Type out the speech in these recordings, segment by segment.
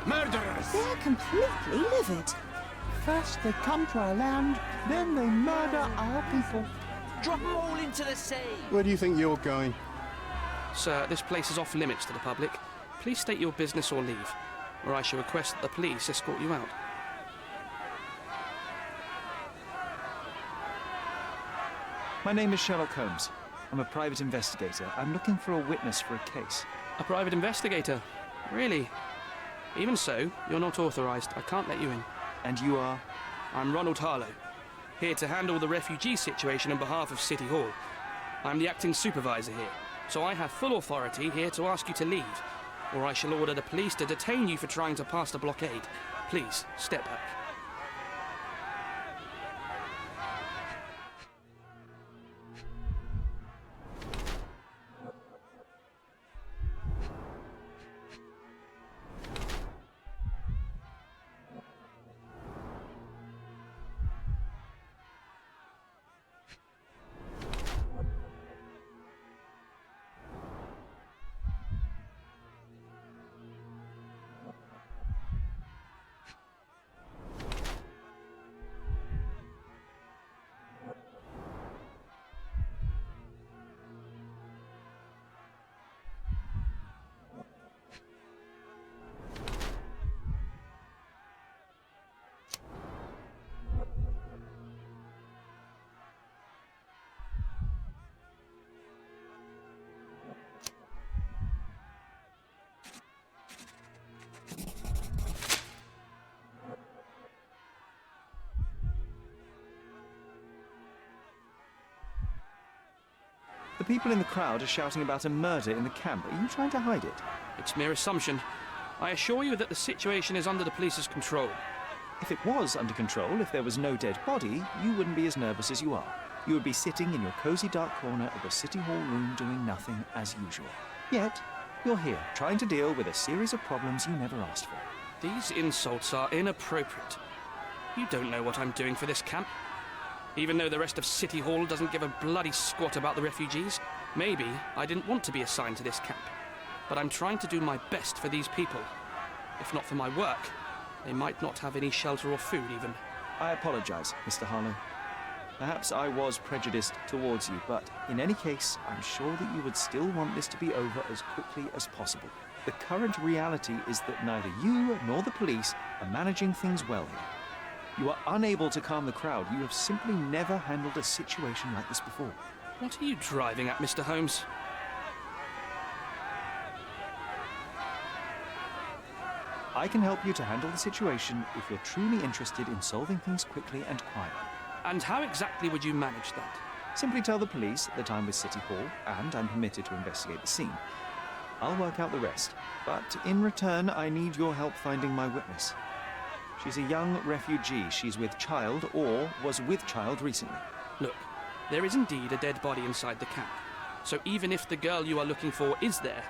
Murderers! They're completely livid. First they come to our land, then they murder our people. Drop them all into the sea! Where do you think you're going? Sir, this place is off limits to the public. Please state your business or leave, or I shall request that the police escort you out. My name is Sherlock Holmes. I'm a private investigator. I'm looking for a witness for a case. A private investigator? Really? Even so, you're not authorised. I can't let you in. And you are? I'm Ronald Harlow, here to handle the refugee situation on behalf of City Hall. I'm the acting supervisor here, so I have full authority here to ask you to leave, or I shall order the police to detain you for trying to pass the blockade. Please, step back. The people in the crowd are shouting about a murder in the camp. Are you trying to hide it? It's mere assumption. I assure you that the situation is under the police's control. If it was under control, if there was no dead body, you wouldn't be as nervous as you are. You would be sitting in your cosy dark corner of the City Hall room doing nothing as usual. Yet, you're here, trying to deal with a series of problems you never asked for. These insults are inappropriate. You don't know what I'm doing for this camp. Even though the rest of City Hall doesn't give a bloody squat about the refugees, maybe I didn't want to be assigned to this camp. But I'm trying to do my best for these people. If not for my work, they might not have any shelter or food even. I apologize, Mr. Harlow. Perhaps I was prejudiced towards you, but in any case, I'm sure that you would still want this to be over as quickly as possible. The current reality is that neither you nor the police are managing things well here. You are unable to calm the crowd. You have simply never handled a situation like this before. What are you driving at, Mr. Holmes? I can help you to handle the situation if you're truly interested in solving things quickly and quietly. And how exactly would you manage that? Simply tell the police that I'm with City Hall and I'm permitted to investigate the scene. I'll work out the rest, but in return I need your help finding my witness. She's a young refugee. She's with child or was with child recently. Look, there is indeed a dead body inside the camp. So even if the girl you are looking for is there,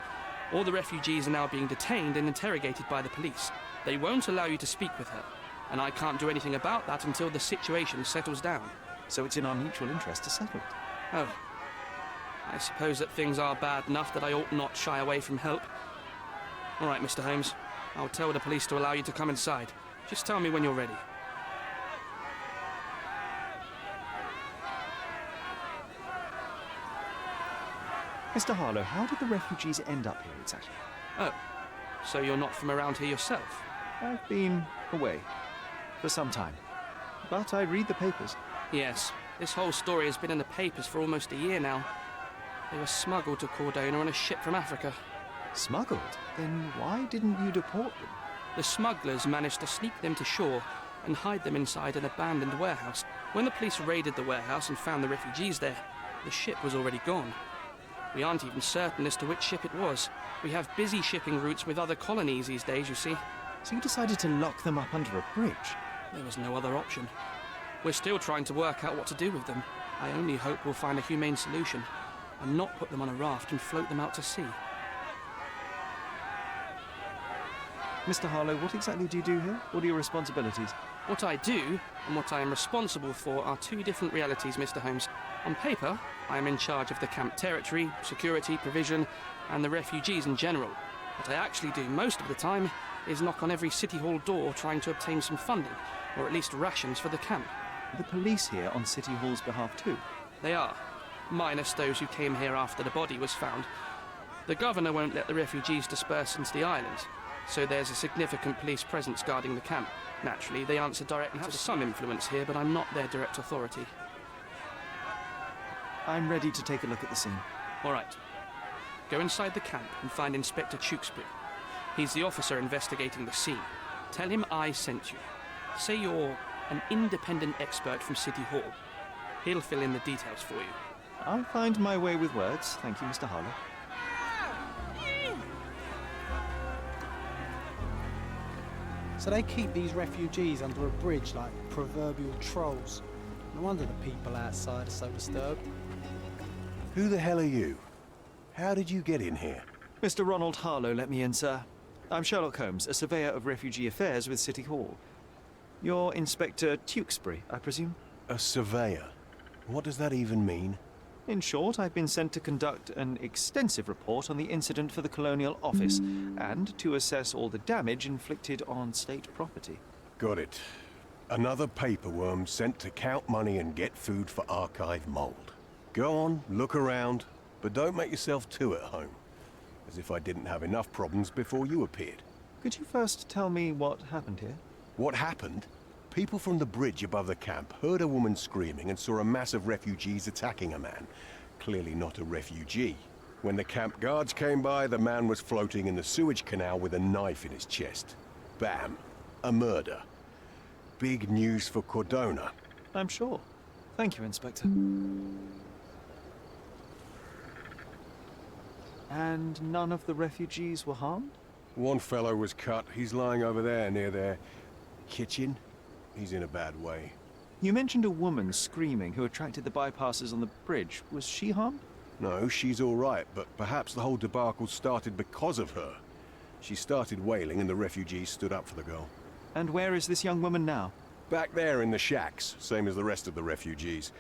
all the refugees are now being detained and interrogated by the police. They won't allow you to speak with her, and I can't do anything about that until the situation settles down. So it's in our mutual interest to settle it. Oh. I suppose that things are bad enough that I ought not shy away from help. All right, Mr. Holmes. I'll tell the police to allow you to come inside. Just tell me when you're ready. Mr. Harlow, how did the refugees end up here exactly? Oh, so you're not from around here yourself? I've been away for some time, but I read the papers. Yes, this whole story has been in the papers for almost a year now. They were smuggled to Cordona on a ship from Africa. Smuggled? Then why didn't you deport them? The smugglers managed to sneak them to shore and hide them inside an abandoned warehouse. When the police raided the warehouse and found the refugees there, the ship was already gone. We aren't even certain as to which ship it was. We have busy shipping routes with other colonies these days, you see. So you decided to lock them up under a bridge? There was no other option. We're still trying to work out what to do with them. I only hope we'll find a humane solution. and not put them on a raft and float them out to sea. Mr. Harlow, what exactly do you do here? What are your responsibilities? What I do and what I am responsible for are two different realities, Mr. Holmes. On paper, I am in charge of the camp territory, security, provision, and the refugees in general. What I actually do most of the time is knock on every City Hall door trying to obtain some funding, or at least rations for the camp. The police here on City Hall's behalf too? They are, minus those who came here after the body was found. The governor won't let the refugees disperse into the island, so there's a significant police presence guarding the camp. Naturally, they answer directly to some influence here, but I'm not their direct authority. I'm ready to take a look at the scene. All right. Go inside the camp and find Inspector Tewkesbury. He's the officer investigating the scene. Tell him I sent you. Say you're an independent expert from City Hall. He'll fill in the details for you. I'll find my way with words. Thank you, Mr. Harlow. So they keep these refugees under a bridge like proverbial trolls. No wonder the people outside are so disturbed. Who the hell are you? How did you get in here? Mr. Ronald Harlow let me in, sir. I'm Sherlock Holmes, a surveyor of refugee affairs with City Hall. You're Inspector Tewkesbury, I presume? A surveyor? What does that even mean? In short, I've been sent to conduct an extensive report on the incident for the Colonial Office and to assess all the damage inflicted on state property. Got it. Another paperworm sent to count money and get food for archive mold. Go on, look around, but don't make yourself too at home. As if I didn't have enough problems before you appeared. Could you first tell me what happened here? What happened? People from the bridge above the camp heard a woman screaming and saw a mass of refugees attacking a man. Clearly not a refugee. When the camp guards came by, the man was floating in the sewage canal with a knife in his chest. Bam. A murder. Big news for Cordona. I'm sure. Thank you, Inspector. And none of the refugees were harmed? One fellow was cut. He's lying over there near their kitchen. He's in a bad way. You mentioned a woman screaming who attracted the bypassers on the bridge. Was she harmed? No, she's all right, but perhaps the whole debacle started because of her. She started wailing and the refugees stood up for the girl. And where is this young woman now? Back there in the shacks, same as the rest of the refugees.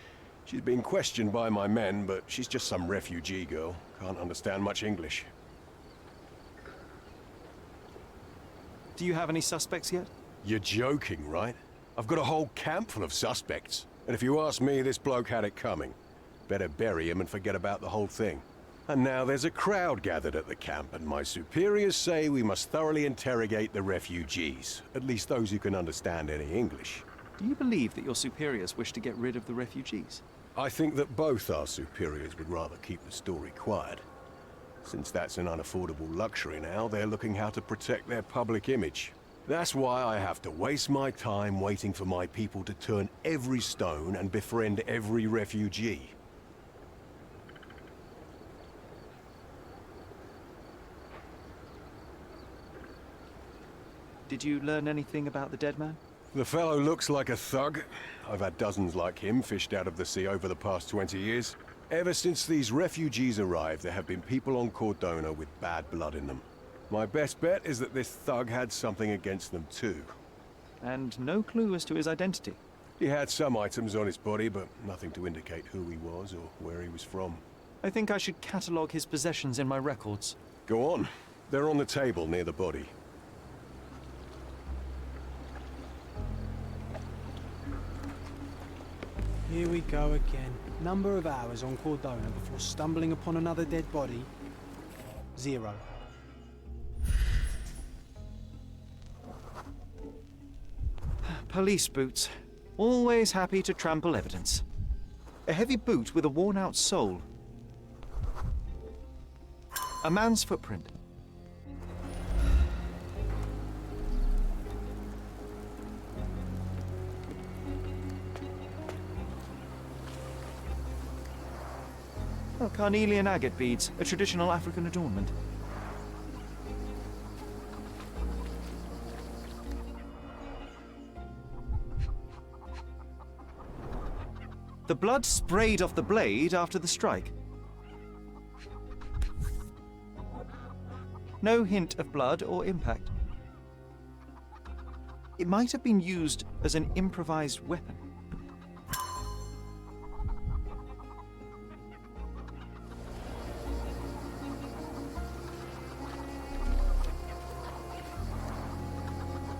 She's being questioned by my men, but she's just some refugee girl. Can't understand much English. Do you have any suspects yet? You're joking, right? I've got a whole camp full of suspects. And if you ask me, this bloke had it coming. Better bury him and forget about the whole thing. And now there's a crowd gathered at the camp, and my superiors say we must thoroughly interrogate the refugees. At least those who can understand any English. Do you believe that your superiors wish to get rid of the refugees? I think that both our superiors would rather keep the story quiet. Since that's an unaffordable luxury now, they're looking how to protect their public image. That's why I have to waste my time waiting for my people to turn every stone and befriend every refugee. Did you learn anything about the dead man? The fellow looks like a thug. I've had dozens like him fished out of the sea over the past 20 years. Ever since these refugees arrived, there have been people on Cordona with bad blood in them. My best bet is that this thug had something against them too. And no clue as to his identity? He had some items on his body, but nothing to indicate who he was or where he was from. I think I should catalogue his possessions in my records. Go on. They're on the table near the body. Here we go again. Number of hours on Cordona before stumbling upon another dead body. 0. Police boots. Always happy to trample evidence. A heavy boot with a worn-out sole. A man's footprint. Oh, carnelian agate beads, a traditional African adornment. The blood sprayed off the blade after the strike. No hint of blood or impact. It might have been used as an improvised weapon.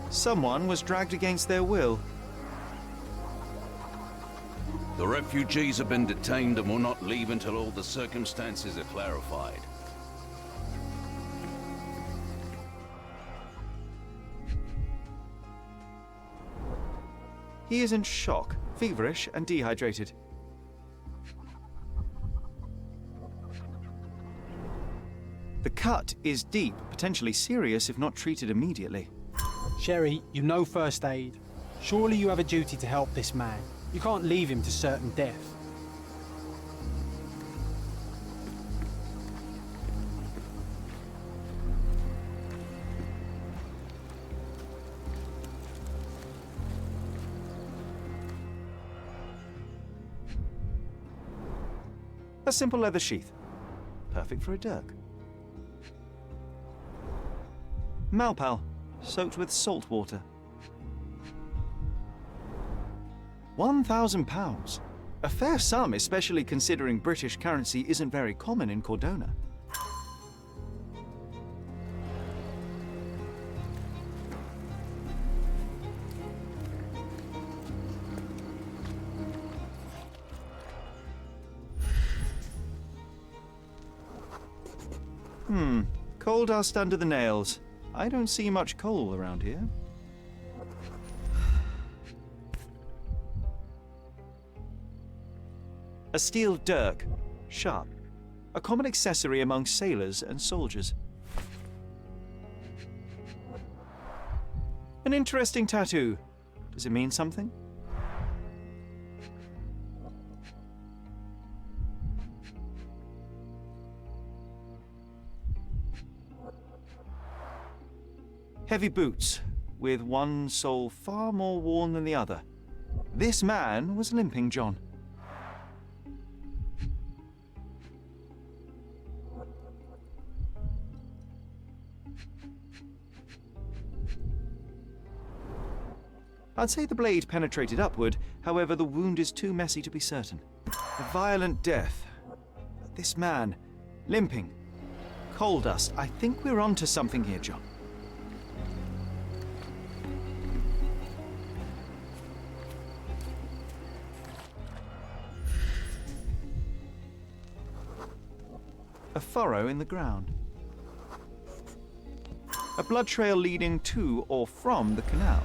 Someone was dragged against their will. The refugees have been detained and will not leave until all the circumstances are clarified. He is in shock, feverish and dehydrated. The cut is deep, potentially serious if not treated immediately. Sherry, you know first aid. Surely you have a duty to help this man. You can't leave him to certain death. A simple leather sheath. Perfect for a dirk. Malpal, soaked with salt water. £1,000. A fair sum, especially considering British currency isn't very common in Cordona. Coal dust under the nails. I don't see much coal around here. A steel dirk, sharp. A common accessory among sailors and soldiers. An interesting tattoo. Does it mean something? Heavy boots, with one sole far more worn than the other. This man was limping John. I'd say the blade penetrated upward, however the wound is too messy to be certain. A violent death. But this man, limping. Coal dust. I think we're onto something here, John. A furrow in the ground. A blood trail leading to or from the canal.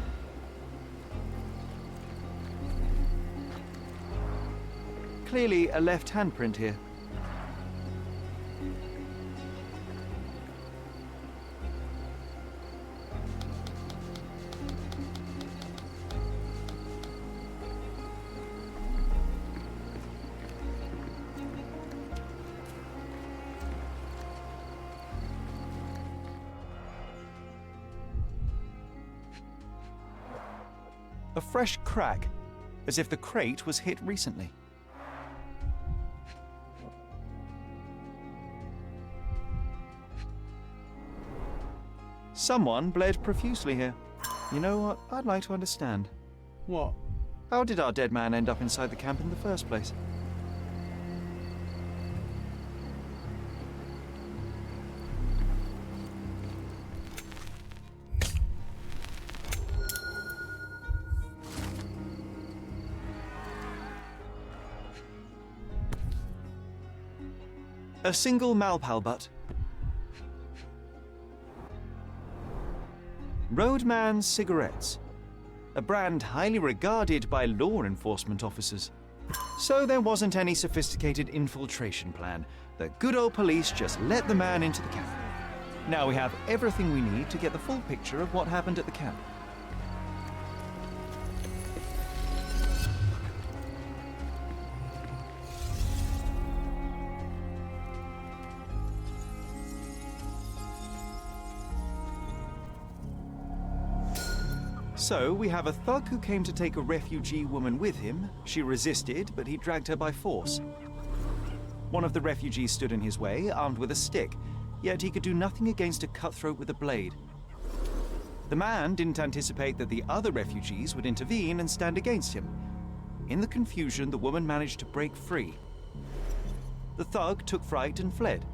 Clearly a left handprint here. A fresh crack, as if the crate was hit recently. Someone bled profusely here. You know what? I'd like to understand. What? How did our dead man end up inside the camp in the first place? A single Malpal butt. Roadman cigarettes. A brand highly regarded by law enforcement officers. So there wasn't any sophisticated infiltration plan. The good old police just let the man into the camp. Now we have everything we need to get the full picture of what happened at the camp. So, we have a thug who came to take a refugee woman with him. She resisted, but he dragged her by force. One of the refugees stood in his way, armed with a stick. yet he could do nothing against a cutthroat with a blade. The man didn't anticipate that the other refugees would intervene and stand against him. In the confusion, the woman managed to break free. The thug took fright and fled.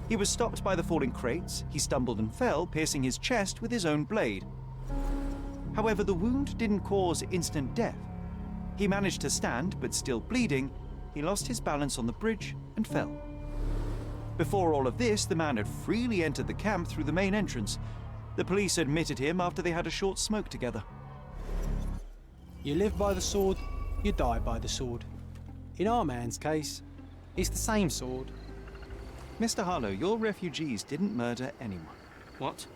He was stopped by the falling crates. He stumbled and fell, piercing his chest with his own blade. However, the wound didn't cause instant death. He managed to stand, but still bleeding, he lost his balance on the bridge and fell. Before all of this, the man had freely entered the camp through the main entrance. The police admitted him after they had a short smoke together. You live by the sword, you die by the sword. In our man's case, it's the same sword. Mr. Harlow, your refugees didn't murder anyone. What?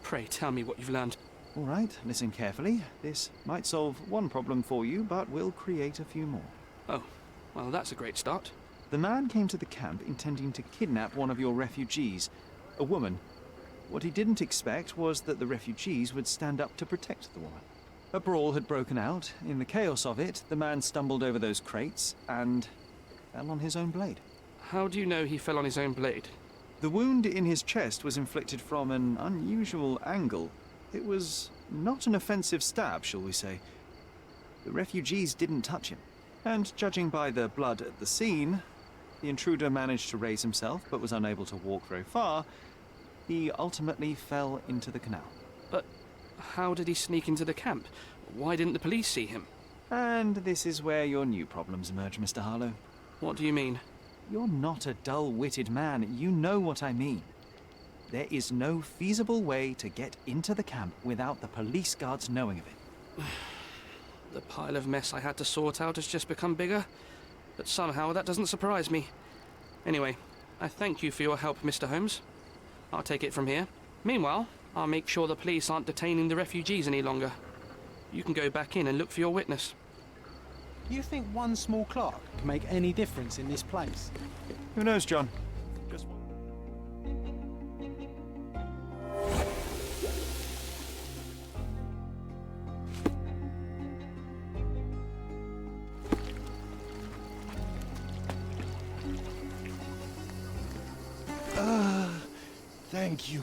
Pray tell me what you've learned. All right, listen carefully. This might solve one problem for you, but will create a few more. Oh, well, that's a great start. The man came to the camp intending to kidnap one of your refugees, a woman. What he didn't expect was that the refugees would stand up to protect the woman. A brawl had broken out. In the chaos of it, the man stumbled over those crates and fell on his own blade. How do you know he fell on his own blade? The wound in his chest was inflicted from an unusual angle. It was not an offensive stab, shall we say. The refugees didn't touch him. And judging by the blood at the scene, the intruder managed to raise himself but was unable to walk very far. He ultimately fell into the canal. But how did he sneak into the camp? Why didn't the police see him? And this is where your new problems emerge, Mr. Harlow. What do you mean? You're not a dull-witted man. You know what I mean. There is no feasible way to get into the camp without the police guards knowing of it. The pile of mess I had to sort out has just become bigger, but somehow that doesn't surprise me. Anyway, I thank you for your help, Mr. Holmes. I'll take it from here. Meanwhile, I'll make sure the police aren't detaining the refugees any longer. You can go back in and look for your witness. You think one small clerk can make any difference in this place? Who knows, John? Just Thank you.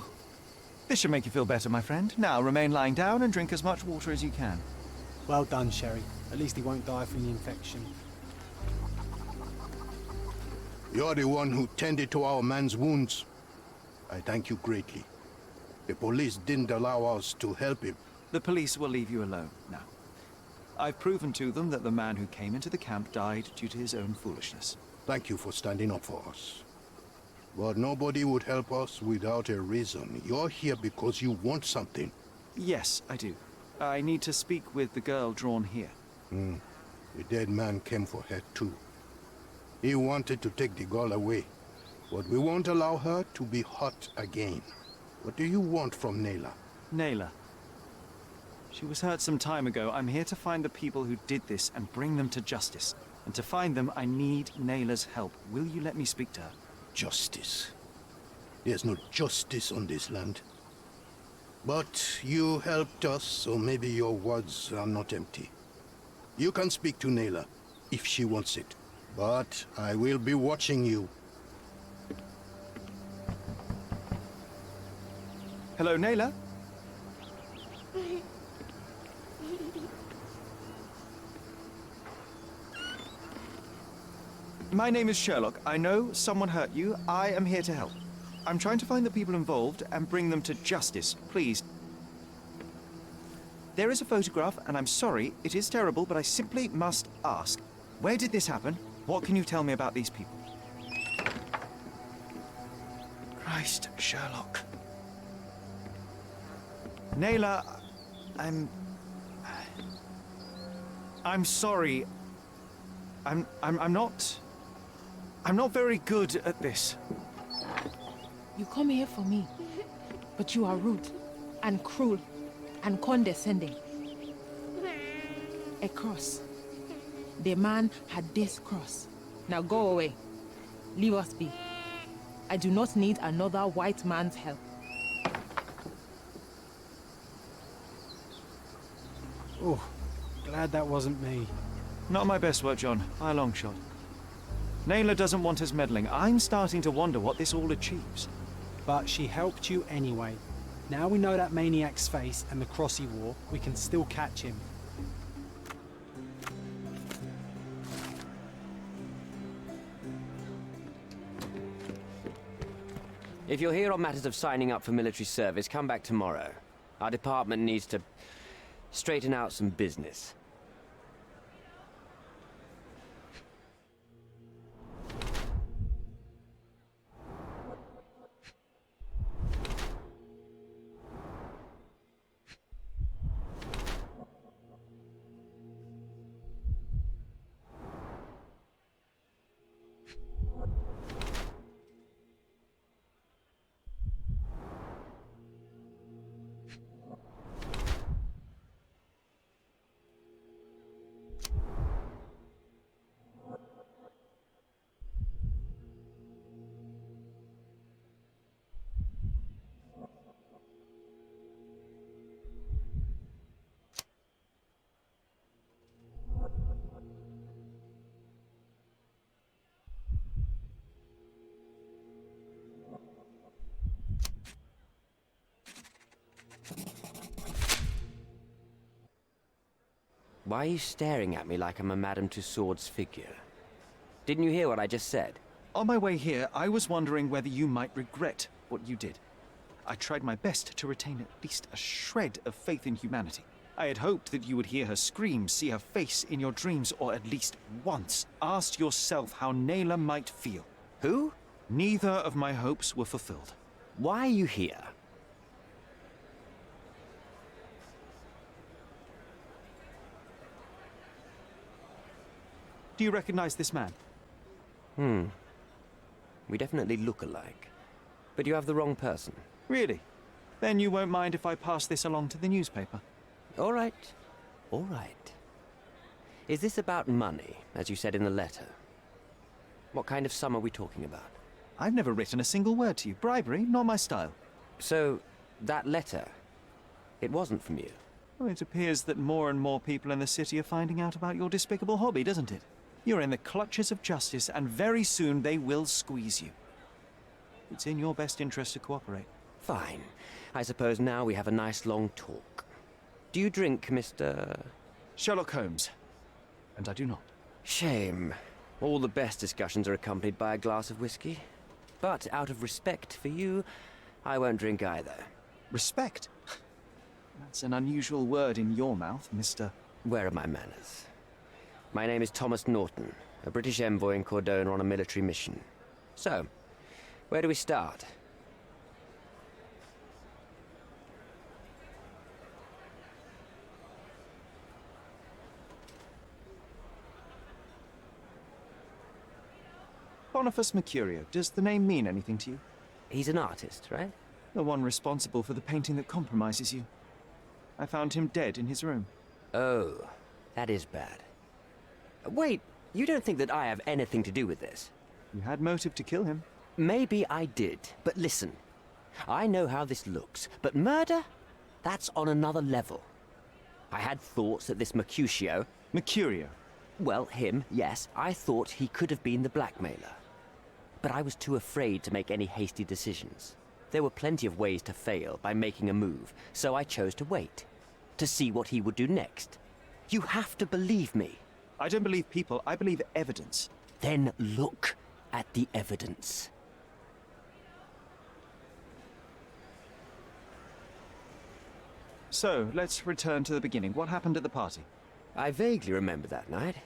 This should make you feel better, my friend. Now remain lying down and drink as much water as you can. Well done, Sherry. At least he won't die from the infection. You're the one who tended to our man's wounds. I thank you greatly. The police didn't allow us to help him. The police will leave you alone now. I've proven to them that the man who came into the camp died due to his own foolishness. Thank you for standing up for us. But nobody would help us without a reason. You're here because you want something. Yes, I do. I need to speak with the girl drawn here. The dead man came for her too. He wanted to take the girl away, but we won't allow her to be hurt again. What do you want from Nayla? Nayla. She was hurt some time ago. I'm here to find the people who did this and bring them to justice. And to find them, I need Nayla's help. Will you let me speak to her? Justice. There's no justice on this land. But you helped us, so maybe your words are not empty. You can speak to Nayla, if she wants it. But I will be watching you. Hello, Nayla? My name is Sherlock. I know someone hurt you. I am here to help. I'm trying to find the people involved and bring them to justice. Please. There is a photograph, and I'm sorry, it is terrible, but I simply must ask. Where did this happen? What can you tell me about these people? Christ, Sherlock. Nayla, I'm sorry. I'm not very good at this. You come here for me, but you are rude and cruel and condescending. A cross. The man had this cross. Now go away. Leave us be. I do not need another white man's help. Oh, glad that wasn't me. Not my best work, John. By a long shot. Naylor doesn't want us meddling. I'm starting to wonder what this all achieves. But she helped you anyway. Now we know that maniac's face and the cross he wore, we can still catch him. If you're here on matters of signing up for military service, come back tomorrow. Our department needs to straighten out some business. Why are you staring at me like I'm a Madame Tussauds figure? Didn't you hear what I just said? On my way here, I was wondering whether you might regret what you did. I tried my best to retain at least a shred of faith in humanity. I had hoped that you would hear her scream, see her face in your dreams, or at least once ask yourself how Naylor might feel. Who? Neither of my hopes were fulfilled. Why are you here? Do you recognize this man? We definitely look alike. But you have the wrong person. Really? Then you won't mind if I pass this along to the newspaper? All right. All right. Is this about money, as you said in the letter? What kind of sum are we talking about? I've never written a single word to you. Bribery, not my style. So, that letter, it wasn't from you? Well, it appears that more and more people in the city are finding out about your despicable hobby, doesn't it? You're in the clutches of justice, and very soon they will squeeze you. It's in your best interest to cooperate. Fine. I suppose now we have a nice long talk. Do you drink, Mr. Sherlock Holmes. And I do not. Shame. All the best discussions are accompanied by a glass of whiskey. But out of respect for you, I won't drink either. Respect? That's an unusual word in your mouth, Mr. Where are my manners? My name is Thomas Norton, a British envoy in Cordona on a military mission. So, where do we start? Boniface Mercurio. Does the name mean anything to you? He's an artist, right? The one responsible for the painting that compromises you. I found him dead in his room. Oh, that is bad. Wait, you don't think that I have anything to do with this? You had motive to kill him. Maybe I did, but listen. I know how this looks, but murder? That's on another level. I had thoughts that this Mercutio... Mercurio? Well, him, yes. I thought he could have been the blackmailer. But I was too afraid to make any hasty decisions. There were plenty of ways to fail by making a move, so I chose to wait. To see what he would do next. You have to believe me. I don't believe people, I believe evidence. Then look at the evidence. So, let's return to the beginning. What happened at the party? I vaguely remember that night.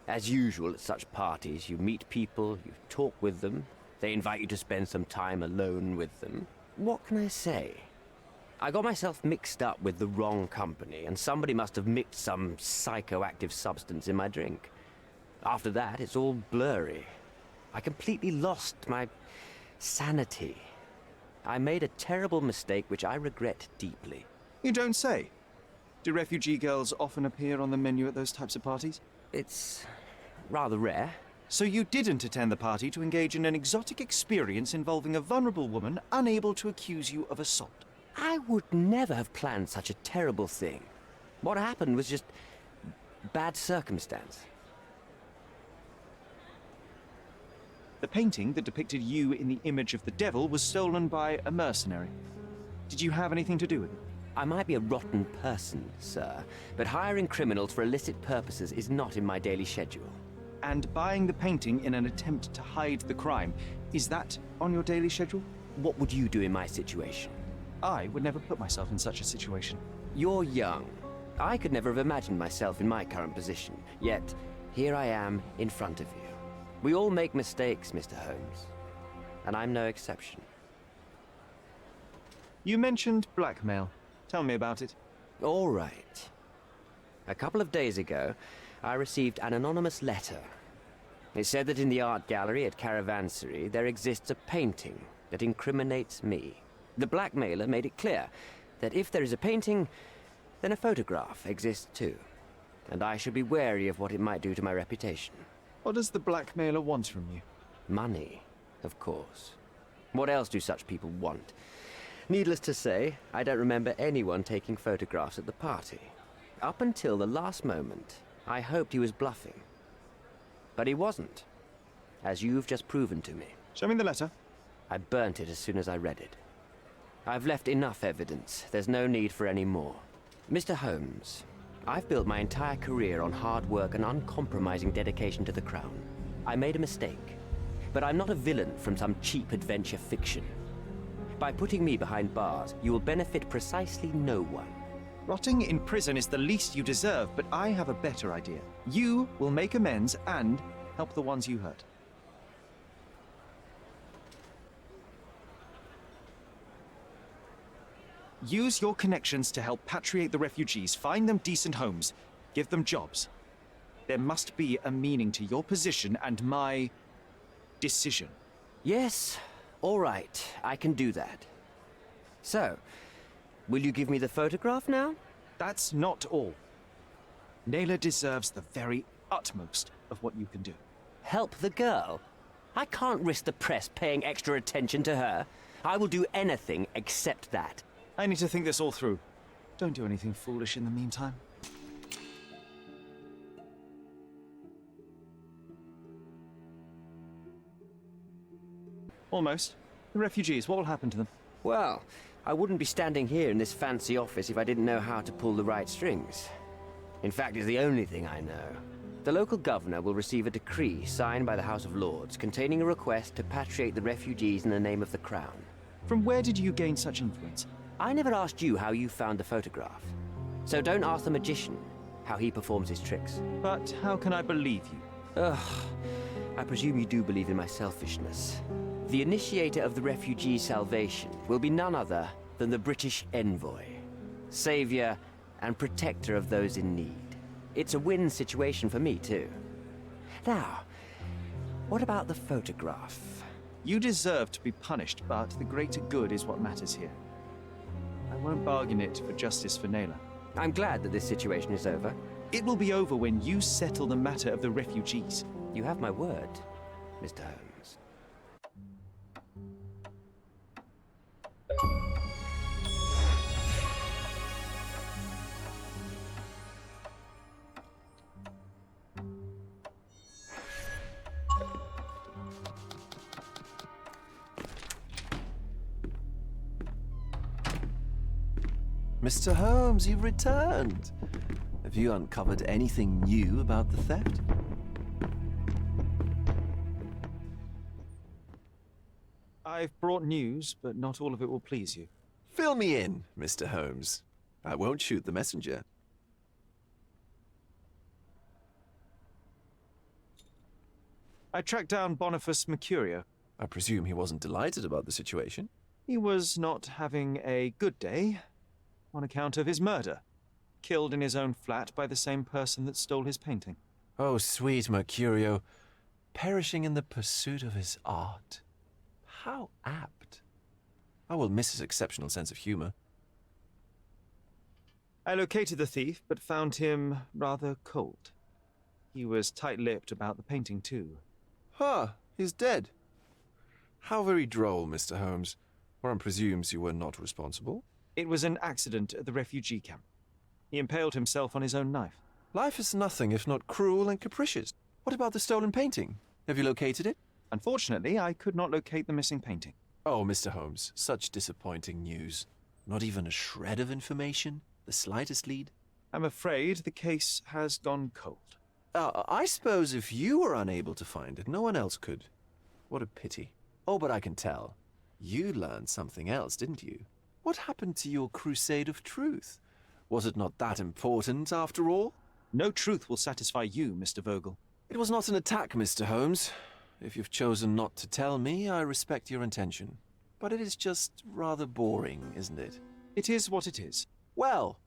As usual at such parties, you meet people, you talk with them, they invite you to spend some time alone with them. What can I say? I got myself mixed up with the wrong company, and somebody must have mixed some psychoactive substance in my drink. After that, it's all blurry. I completely lost my sanity. I made a terrible mistake which I regret deeply. You don't say. Do refugee girls often appear on the menu at those types of parties? It's rather rare. So you didn't attend the party to engage in an exotic experience involving a vulnerable woman unable to accuse you of assault? I would never have planned such a terrible thing. What happened was just bad circumstance. The painting that depicted you in the image of the devil was stolen by a mercenary. Did you have anything to do with it? I might be a rotten person, sir, but hiring criminals for illicit purposes is not in my daily schedule. And buying the painting in an attempt to hide the crime, is that on your daily schedule? What would you do in my situation? I would never put myself in such a situation. You're young. I could never have imagined myself in my current position, yet here I am in front of you. We all make mistakes, Mr. Holmes, and I'm no exception. You mentioned blackmail. Tell me about it. All right. A couple of days ago, I received an anonymous letter. It said that in the art gallery at Caravansary there exists a painting that incriminates me. The blackmailer made it clear that if there is a painting, then a photograph exists too. And I should be wary of what it might do to my reputation. What does the blackmailer want from you? Money, of course. What else do such people want? Needless to say, I don't remember anyone taking photographs at the party. Up until the last moment, I hoped he was bluffing. But he wasn't, as you've just proven to me. Show me the letter. I burnt it as soon as I read it. I've left enough evidence. There's no need for any more. Mr. Holmes, I've built my entire career on hard work and uncompromising dedication to the Crown. I made a mistake, but I'm not a villain from some cheap adventure fiction. By putting me behind bars, you will benefit precisely no one. Rotting in prison is the least you deserve, but I have a better idea. You will make amends and help the ones you hurt. Use your connections to help patriate the refugees, find them decent homes, give them jobs. There must be a meaning to your position and my decision. Yes, all right, I can do that. So, will you give me the photograph now? That's not all. Naylor deserves the very utmost of what you can do. Help the girl? I can't risk the press paying extra attention to her. I will do anything except that. I need to think this all through. Don't do anything foolish in the meantime. Almost. The refugees, what will happen to them? Well, I wouldn't be standing here in this fancy office if I didn't know how to pull the right strings. In fact, it's the only thing I know. The local governor will receive a decree signed by the House of Lords containing a request to patriate the refugees in the name of the Crown. From where did you gain such influence? I never asked you how you found the photograph. So don't ask the magician how he performs his tricks. But how can I believe you? Ugh, I presume you do believe in my selfishness. The initiator of the refugee salvation will be none other than the British envoy, savior and protector of those in need. It's a win situation for me, too. Now, what about the photograph? You deserve to be punished, but the greater good is what matters here. I won't bargain it for justice for Naylor. I'm glad that this situation is over. It will be over when you settle the matter of the refugees. You have my word, Mr. Holmes. Mr. Holmes, you've returned. Have you uncovered anything new about the theft? I've brought news, but not all of it will please you. Fill me in, Mr. Holmes. I won't shoot the messenger. I tracked down Boniface Mercurio. I presume he wasn't delighted about the situation. He was not having a good day on account of his murder. Killed in his own flat by the same person that stole his painting. Oh, sweet Mercurio. Perishing in the pursuit of his art. How apt. I will miss his exceptional sense of humor. I located the thief, but found him rather cold. He was tight-lipped about the painting, too. Huh, he's dead. How very droll, Mr. Holmes. One presumes you were not responsible. It was an accident at the refugee camp. He impaled himself on his own knife. Life is nothing if not cruel and capricious. What about the stolen painting? Have you located it? Unfortunately, I could not locate the missing painting. Oh, Mr. Holmes, such disappointing news. Not even a shred of information? The slightest lead? I'm afraid the case has gone cold. I suppose if you were unable to find it, no one else could. What a pity. Oh, but I can tell. You learned something else, didn't you? What happened to your crusade of truth? Was it not that important, after all? No truth will satisfy you, Mr. Vogel. It was not an attack, Mr. Holmes. If you've chosen not to tell me, I respect your intention. But it is just rather boring, isn't it? It is what it is. Well,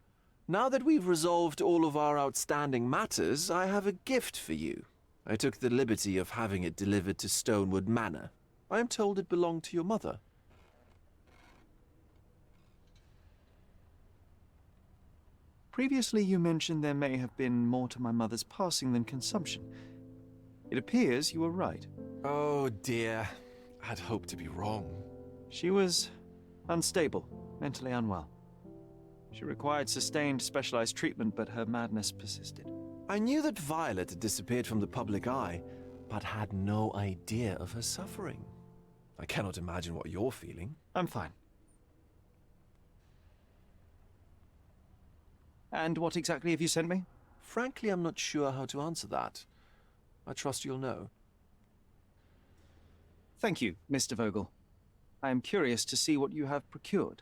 now that we've resolved all of our outstanding matters, I have a gift for you. I took the liberty of having it delivered to Stonewood Manor. I am told it belonged to your mother. Previously, you mentioned there may have been more to my mother's passing than consumption. It appears you were right. Oh dear, I'd hoped to be wrong. She was unstable, mentally unwell. She required sustained specialized treatment, but her madness persisted. I knew that Violet had disappeared from the public eye, but had no idea of her suffering. I cannot imagine what you're feeling. I'm fine. And what exactly have you sent me? Frankly, I'm not sure how to answer that. I trust you'll know. Thank you, Mr. Vogel. I am curious to see what you have procured.